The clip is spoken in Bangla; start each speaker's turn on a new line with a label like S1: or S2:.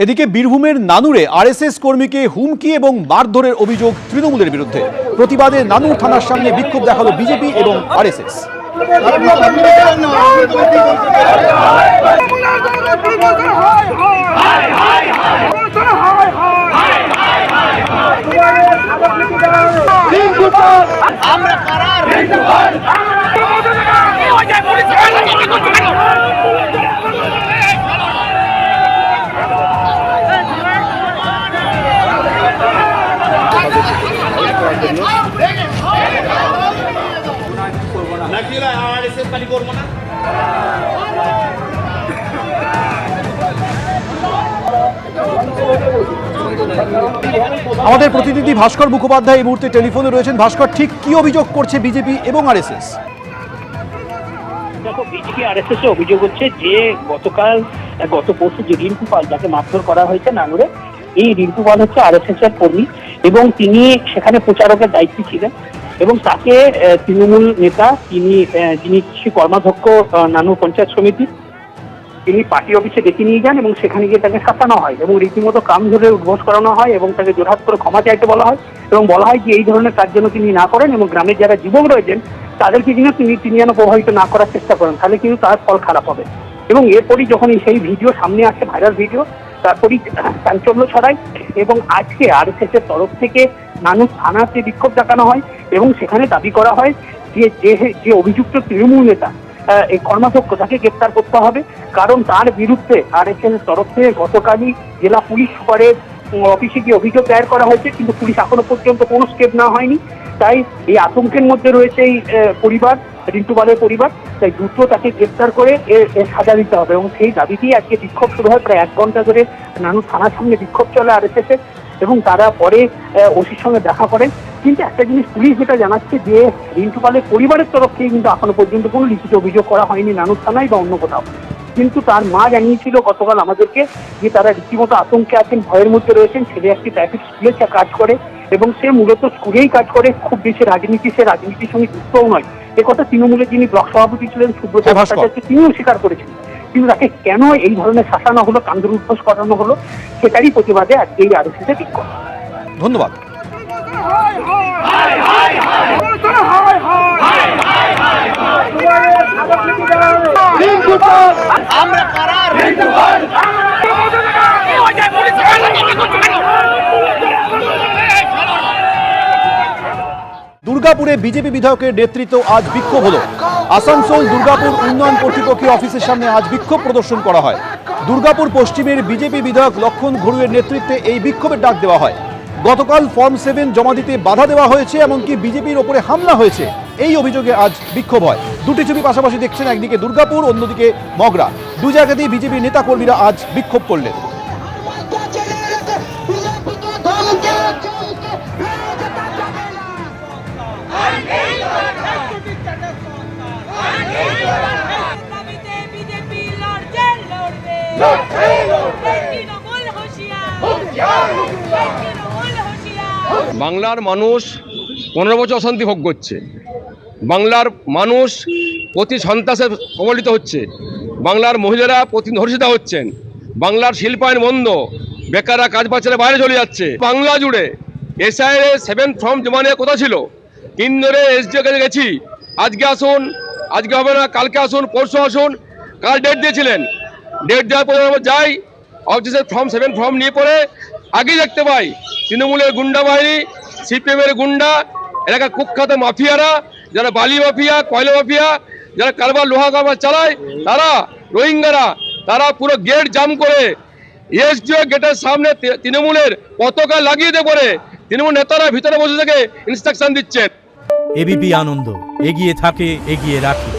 S1: এদিকে বীরভূমের নানুরে আরএসএস কর্মীকে হুমকি এবং মারধরের অভিযোগ তৃণমূলের বিরুদ্ধে। প্রতিবাদে নানুর থানার সামনে বিক্ষোভ দেখালো বিজেপি এবং আরএসএস। আমাদের প্রতিনিধি ভাস্কর মুখোপাধ্যায় এই মুহূর্তে টেলিফোনে রয়েছেন। ভাস্কর, ঠিক কি অভিযোগ করছে বিজেপি এবং আরএসএস?
S2: দেখো, বিজেপি আরএসএস এর অভিযোগ হচ্ছে যে গত পরশু যে রিন্টু পাল যাকে মারধর করা হয়েছে নানুরে, এই রিন্টু পাল হচ্ছে আরএসএস এর কর্মী এবং তিনি সেখানে প্রচারকের দায়িত্বে ছিলেন এবং তাকে তৃণমূল নেতা যিনি কর্মাধ্যক্ষ নানুর পঞ্চায়েত সমিতি, তিনি পার্টি অফিসে ডেকে নিয়ে যান এবং সেখানে গিয়ে তাকে শাসানো হয় এবং রীতিমতো কাম ধরে উদ্বোস করানো হয় এবং তাকে জোরহাত করে ক্ষমা চাইতে বলা হয় এবং বলা হয় যে এই ধরনের কাজ যেন তিনি না করেন এবং গ্রামের যারা যুবক রয়েছেন তাদেরকে কিন্তু তিনি যেন প্রভাবিত না করার চেষ্টা করেন, তাহলে কিন্তু তার ফল খারাপ হবে। এবং এরপরই যখন সেই ভিডিও সামনে আসে, ভাইরাল ভিডিও, তারপরই চাঞ্চল্য ছড়ায় এবং আজকে আরএসএস এর তরফ থেকে নানুর থানাতে বিক্ষোভ দেখানো হয় এবং সেখানে দাবি করা হয় যে অভিযুক্ত তৃণমূল নেতা এই কর্মাধ্যক্ষ তাকে গ্রেপ্তার করতে হবে, কারণ তার বিরুদ্ধে আরএসএস এর তরফ থেকে গতকালই জেলা পুলিশ সুপারের অফিসে গিয়ে অভিযোগ দায়ের করা হয়েছে, কিন্তু পুলিশ এখনো পর্যন্ত কোনো স্টেপ নেওয়া হয়নি। তাই এই আতঙ্কের মধ্যে রয়েছে এই পরিবার, রিন্টু পালের পরিবার। তাই দ্রুত তাকে গ্রেপ্তার করে সাজা দিতে হবে এবং সেই দাবিতেই আজকে বিক্ষোভ শুরু হয়। প্রায় 1 ঘন্টা ধরে নানুর থানার সামনে বিক্ষোভ চলে আরএসএস এর এবং তারা পরে ওসির সঙ্গে দেখা করেন। কিন্তু একটা জিনিস পুলিশ যেটা জানাচ্ছে যে রিন্টু পালের পরিবারের তরফ থেকে কিন্তু এখনো পর্যন্ত কোনো লিখিত অভিযোগ করা হয়নি নানুর থানায় বা অন্য কোথাও, কিন্তু তার মা জানিয়েছিল গতকাল আমাদেরকে যে তারা রীতিমতো আতঙ্কে আছেন, ভয়ের মধ্যে রয়েছেন। ছেলে একটি ট্রাফিক স্কুলে কাজ করে এবং সে মূলত স্কুলেই কাজ করে, খুব বেশি রাজনীতির সঙ্গে যুক্তও নয়। একথা তৃণমূলের যিনি ব্লক সভাপতি ছিলেন সুব্রত ভট্টাচার্য তিনিও স্বীকার করেছেন। কিন্তু তাকে কেন এই ধরনের শাসানো হলো, কান্দর উদ্বোস করানো হলো, সেটারই প্রতিবাদে আজকে এই আরএসএস এর বিক্ষোভ।
S1: ধন্যবাদ। দুর্গাপুরে বিজেপি বিধায়কের নেতৃত্ব আজ বিক্ষোভ হলো। আসানসোল দুর্গাপুর উন্নয়ন কর্তৃপক্ষের অফিসের সামনে আজ বিক্ষোভ প্রদর্শন করা হয়। দুর্গাপুর পশ্চিমের বিজেপি বিধায়ক লক্ষণ ঘড়ুইয়ের নেতৃত্বে এই বিক্ষোভের ডাক দেওয়া হয়। গতকাল ফর্ম 7 জমা দিতে বাধা দেওয়া হয়েছে, এমনকি বিজেপির ওপরে হামলা হয়েছে, এই অভিযোগে আজ বিক্ষোভ হয়। দুটি ছবি পাশাপাশি দেখছেন, একদিকে দুর্গাপুর, অন্যদিকে মগরা। দু জায়গাতেই বিজেপির নেতাকর্মীরা আজ বিক্ষোভ করলেন।
S3: বাংলার মানুষ 15 বছর অশান্তি ভোগ করছে। বাংলার মানুষ প্রতি সন্ত্রাসে কবলিত হচ্ছে। বাংলার মহিলারা প্রতি ধর্ষিত হচ্ছেন। বাংলার শিল্পায়ন বন্ধ, বেকাররা কাজ পাচ্ছে বাইরে চলে যাচ্ছে। বাংলা জুড়ে এসআইএ 7 ফর্ম জমা নেওয়ার কথা ছিল, 3 ধরে এসডিও কাছে গেছি। আজকে আসুন, আজকে হবে না, কালকে আসুন, পরশু আসুন। কাল ডেট দিয়েছিলেন, ডেট দেওয়ার পরে আমরা যাই অফিসের ফর্ম 7 ফর্ম নিয়ে পরে আগেই দেখতে পাই তৃণমূলের গুন্ডা বাহিনী, সিপিএমের গুন্ডা, এলাকার কুখ্যাত মাফিয়ারা, যারা বালি মাফিয়া, কয়লা মাফিয়া, যারা কারবার লোহা কারবার চালায়, তারা রোহিঙ্গারা, তারা পুরো গেট জাম করে এসডিও গেটের সামনে তৃণমূলের পতাকা লাগিয়ে দিয়ে পরে তৃণমূল নেতারা ভিতরে বসে থেকে ইনস্ট্রাকশন দিচ্ছেন।
S4: এবিপি আনন্দ, এগিয়ে থাকে, এগিয়ে রাখে।